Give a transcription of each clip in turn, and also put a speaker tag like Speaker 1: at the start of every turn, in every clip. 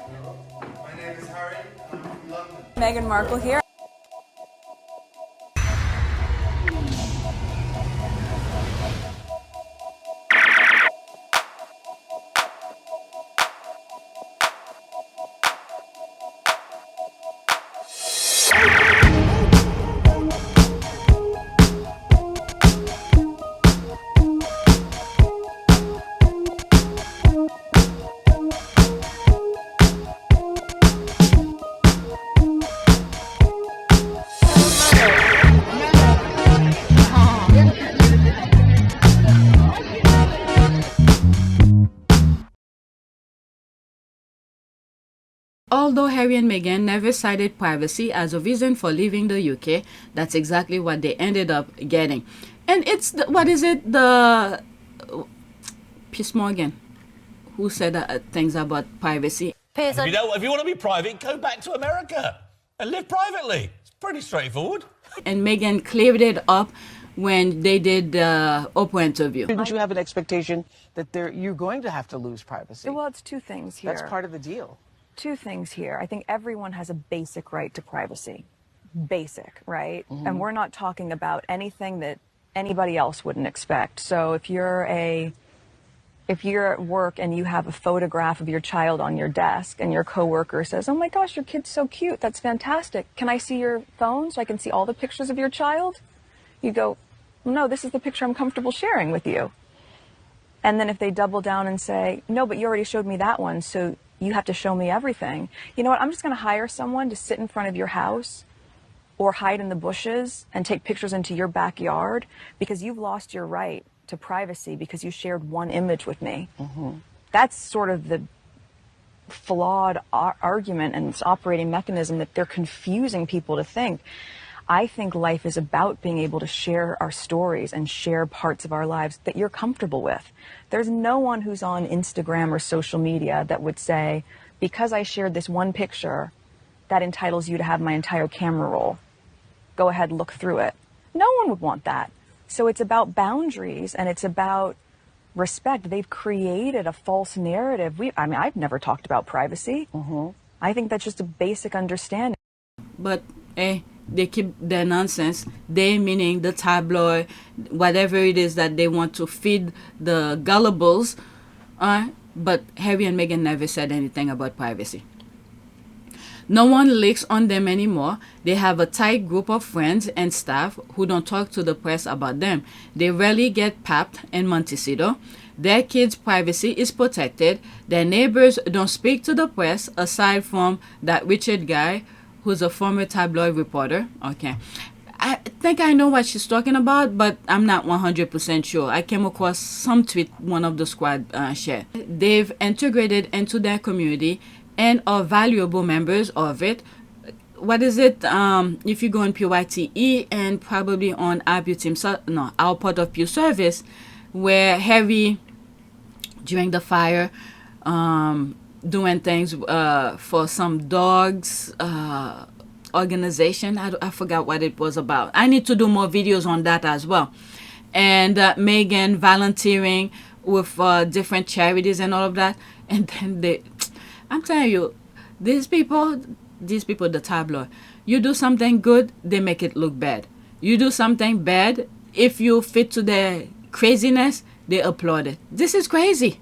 Speaker 1: My name is Harry, and I'm from London.
Speaker 2: Meghan Markle here.
Speaker 3: Although Harry and Meghan never cited privacy as a reason for leaving the UK, that's exactly what they ended up getting. And it's, what is it, the Piers Morgan, who said things about privacy.
Speaker 4: If you want to be private, go back to America and live privately. It's pretty straightforward.
Speaker 3: And Meghan cleared it up when they did the Oprah interview.
Speaker 5: Didn't you have an expectation that you're going to have to lose privacy?
Speaker 2: Well, it's two things here.
Speaker 5: That's part of the deal.
Speaker 2: Two things here. I think everyone has a basic right to privacy. Basic, right?
Speaker 5: Mm-hmm.
Speaker 2: And we're not talking about anything that anybody else wouldn't expect. So if you're at work and you have a photograph of your child on your desk and your coworker says, "Oh my gosh, your kid's so cute. That's fantastic. Can I see your phone so I can see all the pictures of your child?" You go, "No, this is the picture I'm comfortable sharing with you." And then if they double down and say, "No, but you already showed me that one, so you have to show me everything." You know what? I'm just going to hire someone to sit in front of your house or hide in the bushes and take pictures into your backyard because you've lost your right to privacy because you shared one image with me.
Speaker 5: Mm-hmm.
Speaker 2: That's sort of the flawed argument and its operating mechanism that they're confusing people to think. I think life is about being able to share our stories and share parts of our lives that you're comfortable with. There's no one who's on Instagram or social media that would say, because I shared this one picture, that entitles you to have my entire camera roll. Go ahead, look through it. No one would want that. So it's about boundaries and it's about respect. They've created a false narrative. I've never talked about privacy.
Speaker 5: Mm-hmm.
Speaker 2: I think that's just a basic understanding.
Speaker 3: But, they keep their nonsense. They, meaning the tabloid, whatever it is that they want to feed the gullibles. But Harry and Meghan never said anything about privacy. No one leaks on them anymore. They have a tight group of friends and staff who don't talk to the press about them. They rarely get papped in Montecito. Their kids' privacy is protected. Their neighbors don't speak to the press aside from that Richard guy who's a former tabloid reporter. Okay. I think I know what she's talking about, but I'm not 100% sure. I came across some tweet one of the squad shared. They've integrated into their community and are valuable members of it. What is it? If you go on PYTE and probably on our part of Pew Service, where Harry, during the fire, doing things for some dogs organization. I forgot what it was about. I need to do more videos on that as well. And Meghan volunteering with different charities and all of that. And then I'm telling you, these people, the tabloid, you do something good, they make it look bad. You do something bad, if you fit to their craziness, they applaud it. This is crazy.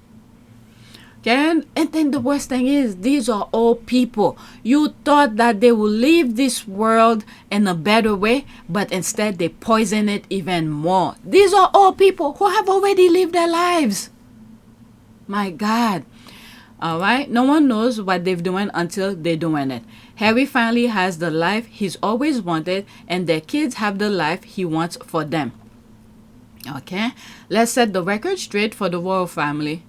Speaker 3: Okay? And then the worst thing is, these are all people. You thought that they will leave this world in a better way, but instead they poison it even more. These are all people who have already lived their lives. My God. All right? No one knows what they're doing until they're doing it. Harry finally has the life he's always wanted, and their kids have the life he wants for them. Okay? Let's set the record straight for the royal family.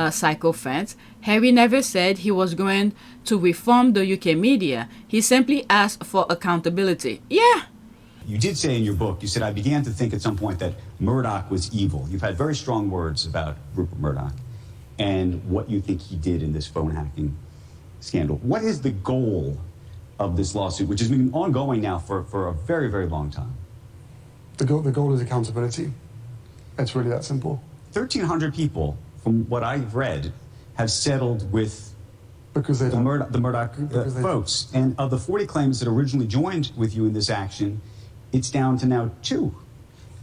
Speaker 3: Psycho fans. Harry never said he was going to reform the UK media. He simply asked for accountability. Yeah.
Speaker 6: You did say in your book, you said, I began to think at some point that Murdoch was evil. You've had very strong words about Rupert Murdoch and what you think he did in this phone hacking scandal. What is the goal of this lawsuit, which has been ongoing now for a very, very long time?
Speaker 7: The goal is accountability. It's really that simple.
Speaker 6: 1,300 people, from what I've read, have settled with
Speaker 7: Because they
Speaker 6: the Murdoch folks. And of the 40 claims that originally joined with you in this action, it's down to now 2.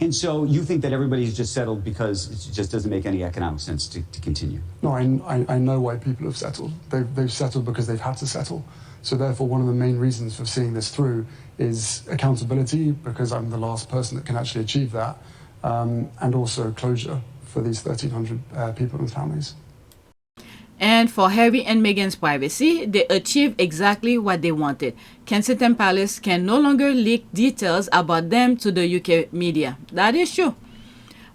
Speaker 6: And so you think that everybody's just settled because it just doesn't make any economic sense to continue?
Speaker 7: No, I know why people have settled. They've settled because they've had to settle. So therefore, one of the main reasons for seeing this through is accountability, because I'm the last person that can actually achieve that, and also closure for these 1,300 people and families.
Speaker 3: And for Harry and Meghan's privacy, they achieved exactly what they wanted. Kensington Palace can no longer leak details about them to the UK media. That is true.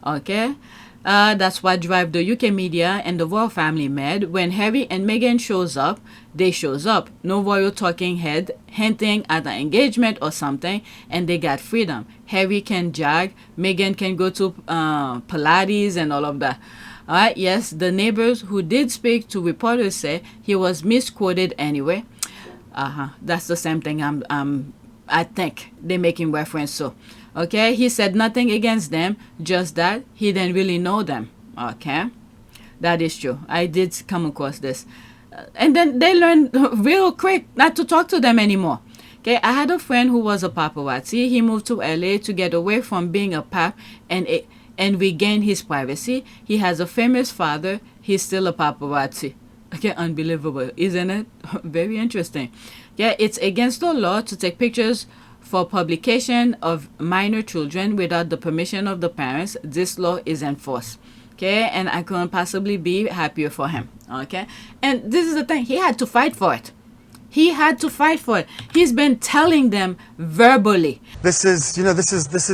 Speaker 3: Okay. That's what drive the UK media and the royal family mad. When Harry and Meghan shows up, they shows up. No royal talking head hinting at an engagement or something, and they got freedom. Harry can jog, Meghan can go to Pilates and all of that. Alright, yes, the neighbors who did speak to reporters say he was misquoted anyway. That's the same thing I think they're making reference to. Okay, he said nothing against them, just that he didn't really know them. Okay, that is true. I did come across this. And then they learned real quick not to talk to them anymore. Okay, I had a friend who was a paparazzi. He moved to LA to get away from being a pap and regain his privacy. He has a famous father. He's still a paparazzi. Okay, unbelievable, isn't it? Very interesting. Yeah, it's against the law to take pictures for publication of minor children without the permission of the parents. This law is enforced. Okay, and I couldn't possibly be happier for him. Okay, and this is the thing. He had to fight for it. He had to fight for it. He's been telling them verbally.
Speaker 8: This is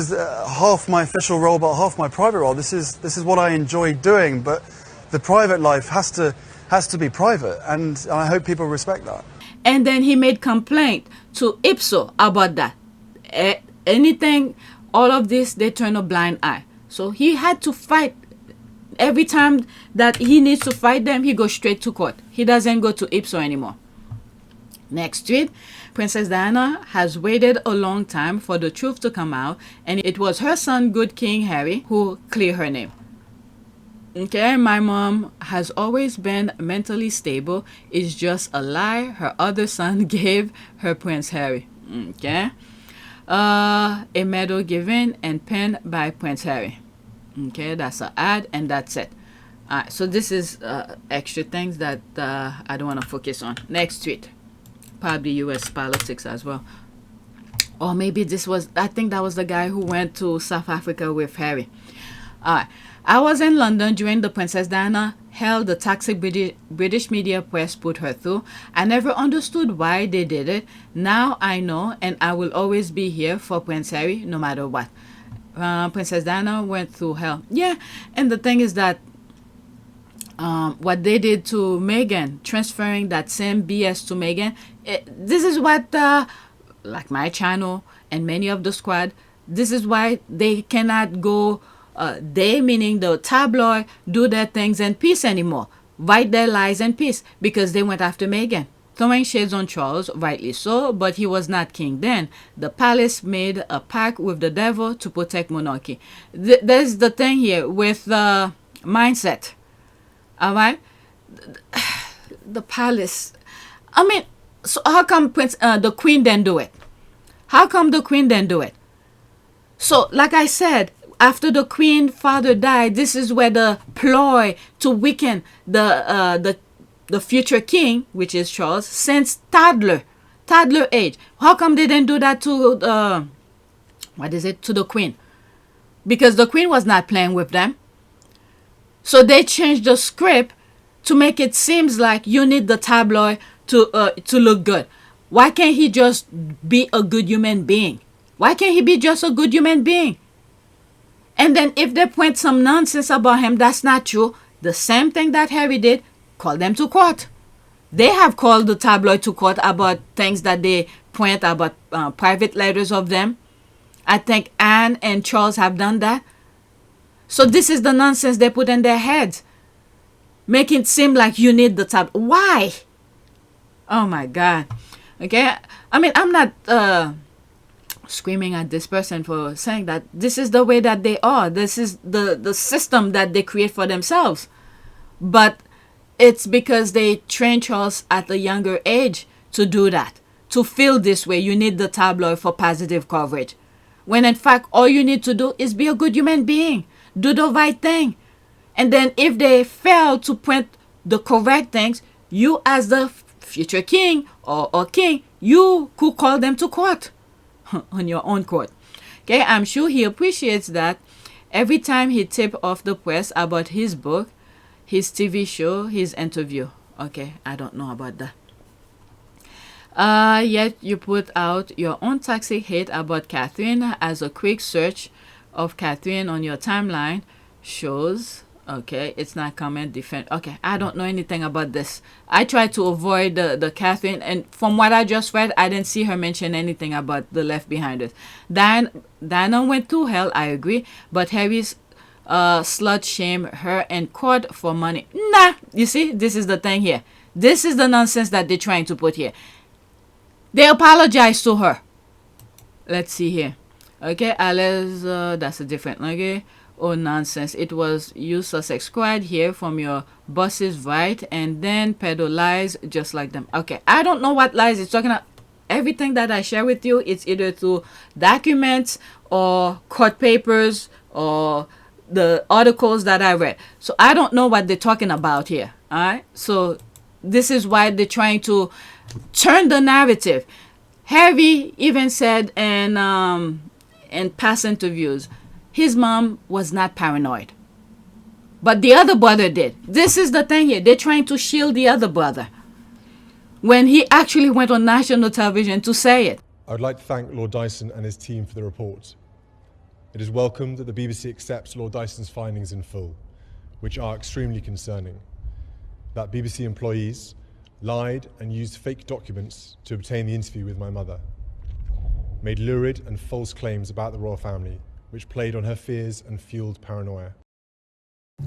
Speaker 8: half my official role, but half my private role. This is what I enjoy doing, but the private life has to be private, and I hope people respect that.
Speaker 3: And then he made complaint to Ipso about that. Anything, all of this, they turn a blind eye. So he had to fight. Every time that he needs to fight them, he goes straight to court. He doesn't go to Ipso anymore. Next tweet, Princess Diana has waited a long time for the truth to come out, and it was her son, good King Harry, who cleared her name. Okay, my mom has always been mentally stable. It's just a lie her other son gave her, Prince Harry. Okay, a medal given and penned by Prince Harry. Okay, that's an ad, and that's it. Alright, so this is extra things that I don't want to focus on. Next tweet. Probably US politics as well. Or maybe this was, I think that was the guy who went to South Africa with Harry. I was in London during the Princess Diana hell the toxic British media press put her through. I never understood why they did it. Now I know, and I will always be here for Prince Harry no matter what. Princess Diana went through hell. Yeah, and the thing is that what they did to Meghan, transferring that same BS to Meghan, this is what, like my channel and many of the squad, this is why they cannot go, they meaning the tabloid, do their things in peace anymore, write their lies in peace, because they went after Meghan. Throwing shades on Charles, rightly so, but he was not king then. The palace made a pact with the devil to protect monarchy. There's the thing here with the mindset. All right, the palace. I mean, so how come the Queen didn't do it? How come the Queen didn't do it? So, like I said, after the Queen father died, this is where the ploy to weaken the future king, which is Charles, since toddler age. How come they didn't do that to to the Queen? Because the Queen was not playing with them. So they changed the script to make it seems like you need the tabloid to look good. Why can't he just be a good human being? Why can't he be just a good human being? And then if they point some nonsense about him, that's not true. The same thing that Harry did, call them to court. They have called the tabloid to court about things that they point about private letters of them. I think Anne and Charles have done that. So this is the nonsense they put in their heads. Make it seem like you need the tab. Why? Oh my God. Okay. I mean, I'm not screaming at this person for saying that. This is the way that they are. This is the system that they create for themselves. But it's because they trained Charles at a younger age to do that. To feel this way, you need the tabloid for positive coverage. When in fact, all you need to do is be a good human being. Do the right thing. And then if they fail to print the correct things, you as the future king or king, you could call them to court. On your own court. Okay, I'm sure he appreciates that. Every time he tips off the press about his book, his TV show, his interview. Okay, I don't know about that. Yet you put out your own toxic hate about Catherine, as a quick search of Catherine on your timeline shows. Okay, it's not comment defend. Okay, I don't know anything about this. I tried to avoid the Catherine, and from what I just read, I didn't see her mention anything about the Left Behind. Diana went to hell, I agree, but Harry's slut shame her in court for money. Nah, you see, this is the thing here. This is the nonsense that they're trying to put here. They apologize to her. Let's see here. Okay, Alice, that's a different, okay. Oh, nonsense. It was you, Sussex squad, here from your boss's right, and then peddle lies just like them. Okay, I don't know what lies it's talking about. Everything that I share with you, it's either through documents or court papers or the articles that I read. So I don't know what they're talking about here. All right. So this is why they're trying to turn the narrative. Harry even said in past interviews, his mom was not paranoid, but the other brother did. This is the thing here. They're trying to shield the other brother when he actually went on national television to say it.
Speaker 9: I would like to thank Lord Dyson and his team for the report. It is welcome that the BBC accepts Lord Dyson's findings in full, which are extremely concerning. That BBC employees lied and used fake documents to obtain the interview with my mother, made lurid and false claims about the royal family, which played on her fears and fueled paranoia.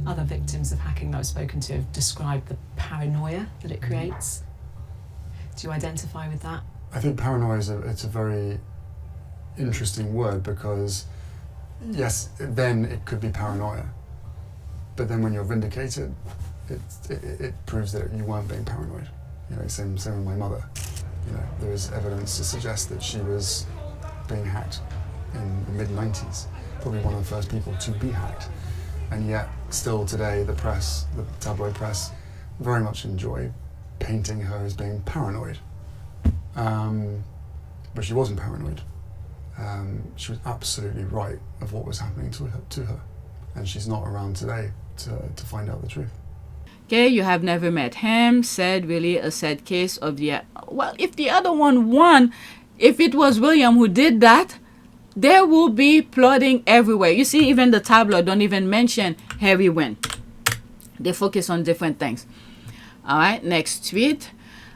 Speaker 10: Other victims of hacking that I've spoken to have described the paranoia that it creates. Do you identify with that?
Speaker 7: I think paranoia it's a very interesting word, because yes, then it could be paranoia, but then when you're vindicated, it proves that you weren't being paranoid. You know, same with my mother. You know, there is evidence to suggest that she was being hacked in the mid-90s, probably one of the first people to be hacked. And yet, still today, the press, the tabloid press, very much enjoy painting her as being paranoid. But she wasn't paranoid. She was absolutely right of what was happening to her. And she's not around today to find out the truth.
Speaker 3: Okay, you have never met him, said really a sad case of the... Well, if the other one won, if it was William who did that, there will be plotting everywhere. You see, even the tabloid don't even mention Harry win. They focus on different things. All right, next tweet.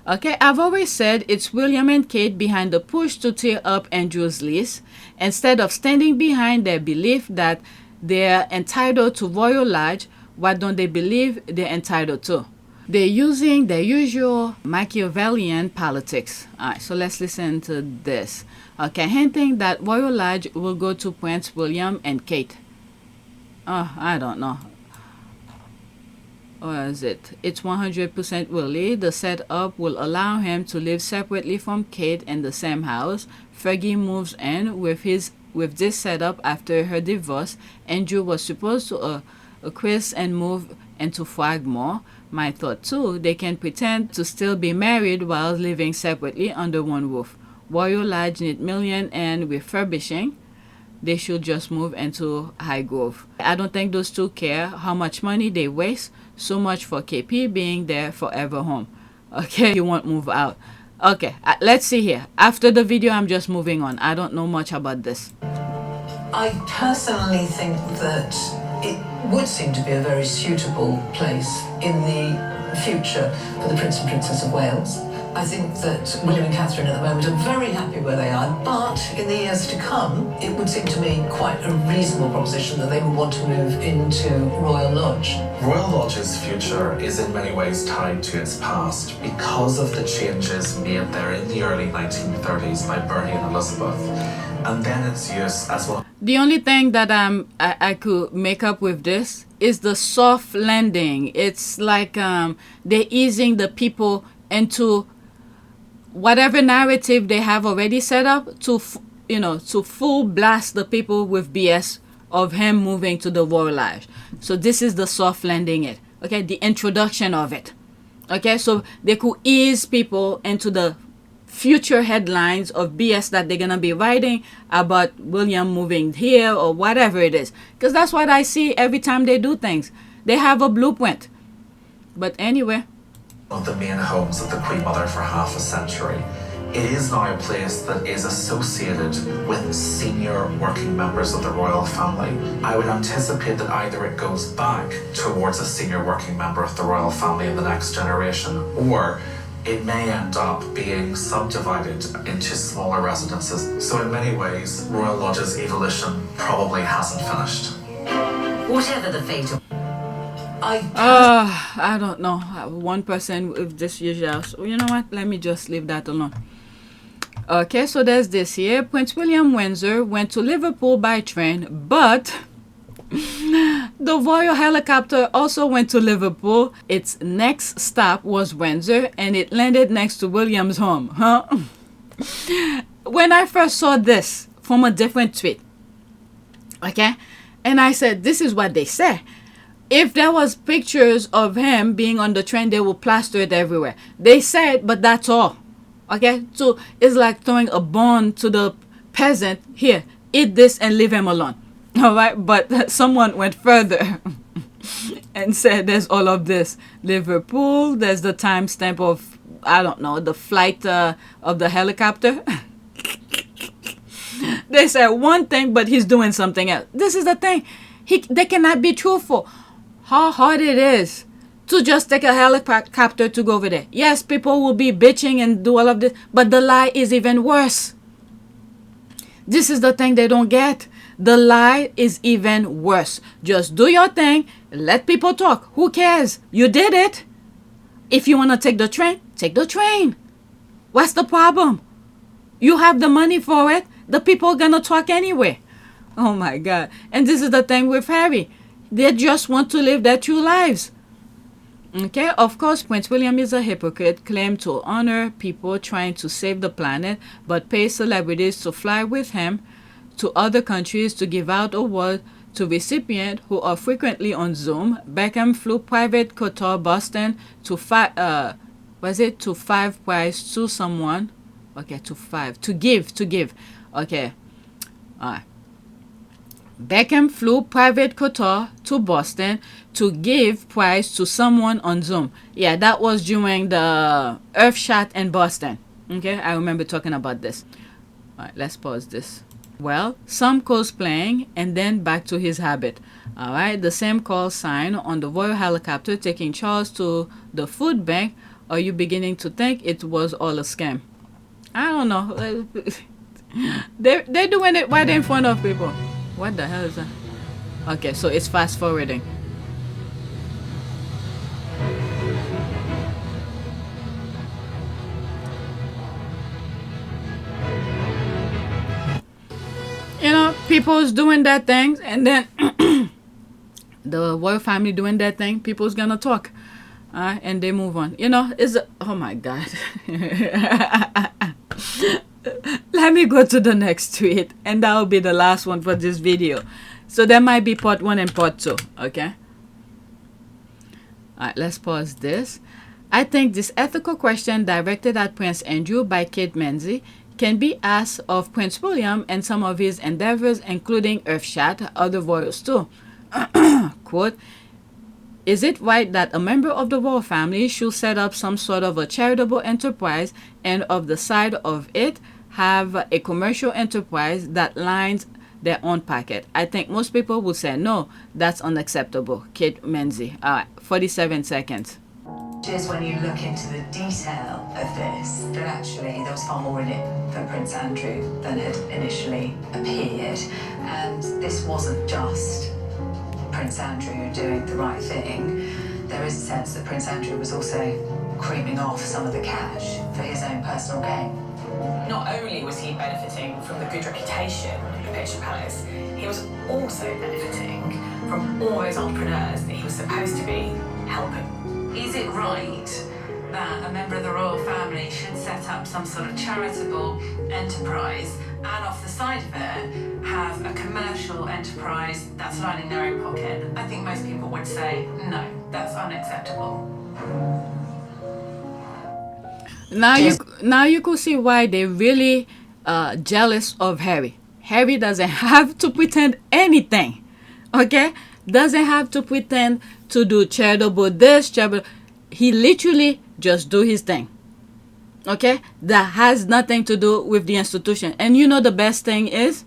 Speaker 3: Okay, I've always said it's William and Kate behind the push to tear up Andrew's lease, instead of standing behind their belief that they're entitled to Royal Lodge. What don't they believe they're entitled to? They're using their usual Machiavellian politics. All right, so let's listen to this. Okay, hinting that Royal Lodge will go to Prince William and Kate. Oh, I don't know. Or is it? It's 100% Willy. The setup will allow him to live separately from Kate in the same house. Fergie moves in with this setup after her divorce. Andrew was supposed to acquiesce and move into Frogmore. My thought too, they can pretend to still be married while living separately under one roof. Royal Lodge need million and refurbishing. They should just move into Highgrove. I don't think those two care how much money they waste. So much for KP being their forever home. Okay, you won't move out. Okay, let's see here. After the video, I'm just moving on. I don't know much about this.
Speaker 11: I personally think that it would seem to be a very suitable place in the future for the Prince and Princess of Wales. I think that William and Catherine at the moment are very happy where they are, but in the years to come, it would seem to me quite a reasonable proposition that they would want to move into Royal Lodge.
Speaker 12: Royal Lodge's future is in many ways tied to its past because of the changes made there in the early 1930s by Bertie and Elizabeth, and then its use as well.
Speaker 3: The only thing that I could make up with this is the soft landing. It's like they're easing the people into whatever narrative they have already set up to full blast the people with BS of him moving to the royal life. So this is the soft landing it. Okay, the introduction of it. Okay, so they could ease people into the future headlines of BS that they're gonna be writing about William moving here or whatever it is, because that's what I see every time they do things. They have a blueprint. But anyway,
Speaker 12: of the main homes of the Queen Mother for half a century, it is now a place that is associated with senior working members of the royal family. I would anticipate that either it goes back towards a senior working member of the royal family in the next generation, or it may end up being subdivided into smaller residences. So in many ways, Royal Lodge's evolution probably hasn't finished.
Speaker 11: Whatever the fate of...
Speaker 3: I don't know. One person with this usual. So you know what? Let me just leave that alone. Okay, so there's this here. Prince William Windsor went to Liverpool by train, but the royal helicopter also went to Liverpool. Its next stop was Windsor, and it landed next to William's home. Huh? When I first saw this from a different tweet, okay, and I said, this is what they say. If there was pictures of him being on the train, they will plaster it everywhere. They said, but that's all. Okay, so it's like throwing a bone to the peasant. Here, eat this and leave him alone. All right, but someone went further and said there's all of this. Liverpool, there's the timestamp of, I don't know, the flight of the helicopter. They said one thing, but he's doing something else. This is the thing. They cannot be truthful. How hard it is to just take a helicopter to go over there. Yes, people will be bitching and do all of this, but the lie is even worse. This is the thing they don't get. The lie is even worse. Just do your thing. Let people talk. Who cares? You did it. If you want to take the train, take the train. What's the problem? You have the money for it. The people are going to talk anyway. Oh my God. And this is the thing with Harry. They just want to live their true lives. Okay, of course, Prince William is a hypocrite, claimed to honor people trying to save the planet, but pays celebrities to fly with him to other countries to give out awards to recipients who are frequently on Zoom. Beckham flew private Qatar Boston to five prize to someone. Okay, to give. Okay, Beckham flew private Qatar to Boston to give prize to someone on Zoom. Yeah, that was during the Earth shot in Boston. Okay, I remember talking about this. All right, let's pause this. Well, some cosplaying and then back to his habit. All right, the same call sign on the royal helicopter taking Charles to the food bank. Are you beginning to think it was all a scam? I don't know. They're doing it right in front of people. What the hell is that? Okay, so it's fast forwarding. You know, people's doing their things, and then the royal family doing their thing. People's gonna talk, and they move on. You know, oh my God. Let me go to the next tweet, and that will be the last one for this video. So there might be part 1 and part 2, okay? All right, let's pause this. I think this ethical question directed at Prince Andrew by Kate Mansey can be asked of Prince William and some of his endeavors, including Earthshot, other royals too. Quote, is it right that a member of the royal family should set up some sort of a charitable enterprise and of the side of it have a commercial enterprise that lines their own pocket? I think most people would say no, that's unacceptable. Kate Mansey. All right, 47 seconds.
Speaker 11: Just when you look into the detail of this, that actually there was far more in it for Prince Andrew than had initially appeared. And this wasn't just Prince Andrew doing the right thing. There is a sense that Prince Andrew was also creaming off some of the cash for his own personal gain. Not only was he benefiting from the good reputation of Picture Palace, he was also benefiting from all those entrepreneurs that he was supposed to be helping.
Speaker 13: Is it right that a member of the royal family should set up some sort of charitable enterprise and off the side of it have a commercial enterprise that's lining their own pocket? I think most people would say, no, that's unacceptable.
Speaker 3: Now you could see why they're really jealous of Harry. Harry doesn't have to pretend anything, okay? Doesn't have to pretend to do charitable this, charitable. He literally just do his thing, okay? That has nothing to do with the institution. And you know the best thing is,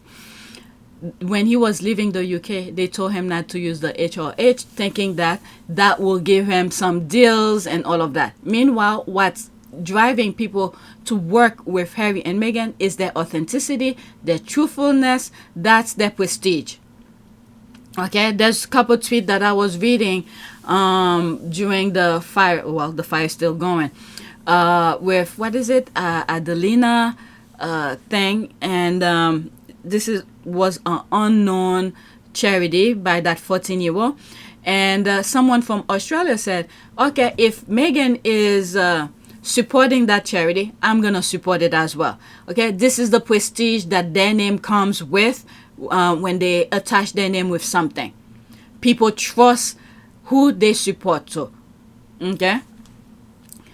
Speaker 3: when he was leaving the UK, they told him not to use the HRH, thinking that that will give him some deals and all of that. Meanwhile, what's driving people to work with Harry and Meghan is their authenticity, their truthfulness. That's their prestige. Okay, there's a couple tweets that I was reading during the fire. Well, the fire's still going. With what is it, Adelina thing, and this was an unknown charity by that 14-year-old, and someone from Australia said, "Okay, if Meghan is supporting that charity, I'm gonna support it as well." Okay, this is the prestige that their name comes with. When they attach their name with something, people trust who they support to. Okay,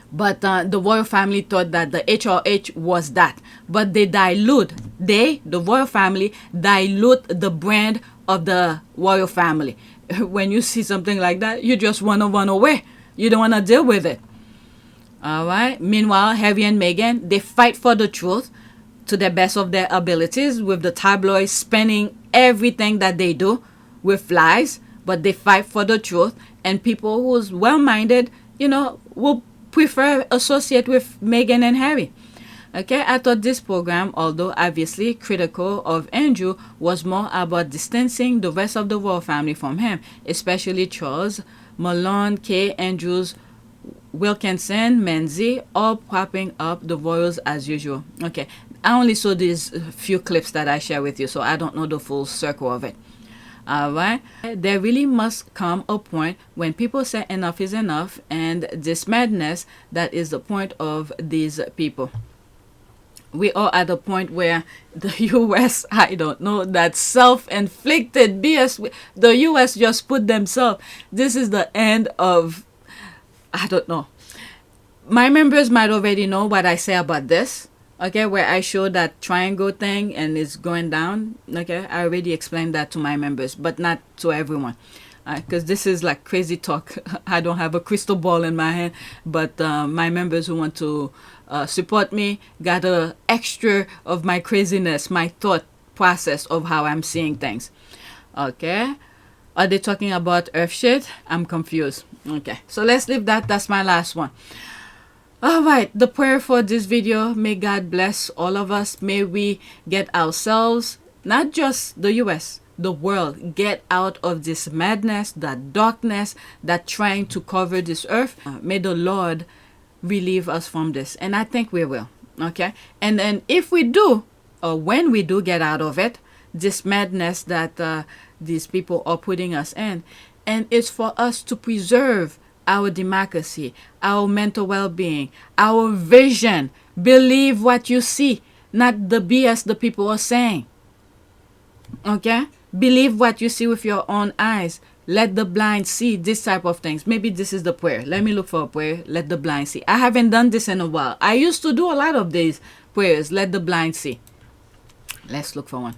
Speaker 3: but the royal family thought that the HRH was that, but they dilute. The royal family, dilute the brand of the royal family. When you see something like that, you just want to run away. You don't want to deal with it. All right. Meanwhile, Harry and Meghan, they fight for the truth to the best of their abilities, with the tabloids spinning everything that they do with lies, but they fight for the truth, and people who's well-minded, you know, will prefer associate with Meghan and Harry. Okay, I thought this program, although obviously critical of Andrew, was more about distancing the rest of the royal family from him, especially Charles, Malone, Kate, Andrews, Wilkinson, Mansey, all propping up the royals as usual. Okay, I only saw these few clips that I share with you, so I don't know the full circle of it. All right, there really must come a point when people say enough is enough, and this madness that is the point of these people. We are at a point where the US, I don't know, that self-inflicted BS, the US just put themselves. This is the end of, I don't know. My members might already know what I say about this. Okay, where I show that triangle thing and it's going down. Okay, I already explained that to my members, but not to everyone, because this is like crazy talk. I don't have a crystal ball in my hand, but my members who want to support me got a extra of my craziness, my thought process of how I'm seeing things. Okay, are they talking about earth shit? I'm confused. Okay, so let's leave that. That's my last one. All right, the prayer for this video: may God bless all of us. May we get ourselves, not just the US, the world, get out of this madness, that darkness that trying to cover this earth. May the Lord relieve us from this, and I think we will. Okay, and then if we do, or when we do get out of it, this madness that these people are putting us in, and it's for us to preserve our democracy, our mental well-being, our vision. Believe what you see, not the BS the people are saying. Okay? Believe what you see with your own eyes. Let the blind see, this type of things. Maybe this is the prayer. Let me look for a prayer. Let the blind see. I haven't done this in a while. I used to do a lot of these prayers. Let the blind see. Let's look for one.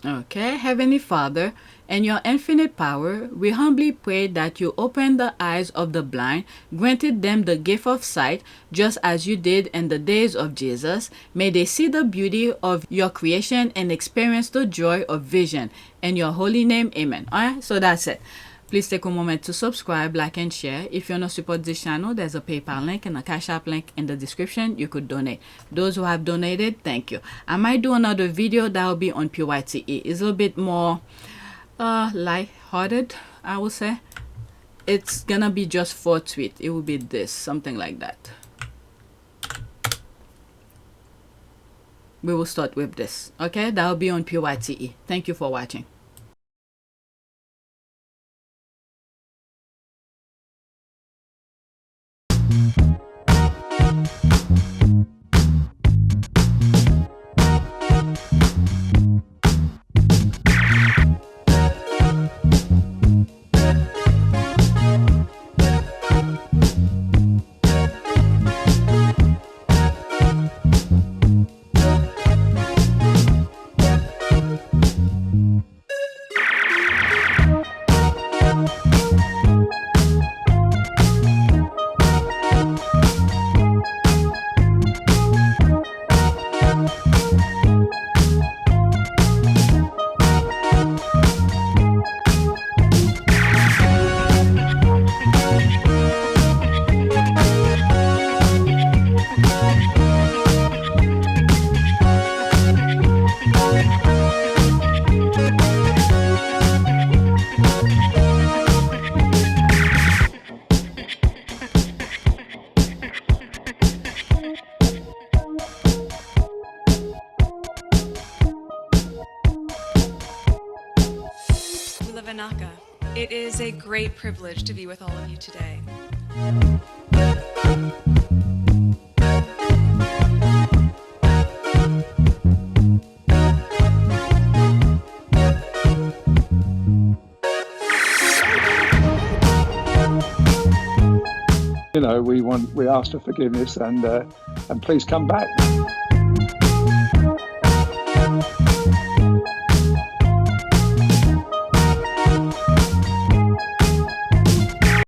Speaker 3: Okay, Heavenly Father, in your infinite power, we humbly pray that you open the eyes of the blind, granted them the gift of sight, just as you did in the days of Jesus. May they see the beauty of your creation and experience the joy of vision. In your holy name, amen. Alright, so that's it. Please take a moment to subscribe, like, and share. If you want to support this channel, there's a PayPal link and a Cash App link in the description. You could donate. Those who have donated, thank you. I might do another video that will be on Pt2. It's a little bit more light-hearted, I would say. It's gonna be just 4 tweets. It will be this, something like that. we will start with this. Okay, that will be on PYTE. Thank you for watching.
Speaker 14: It is a great privilege to be with all of you today.
Speaker 15: You know, we ask for forgiveness and please come back.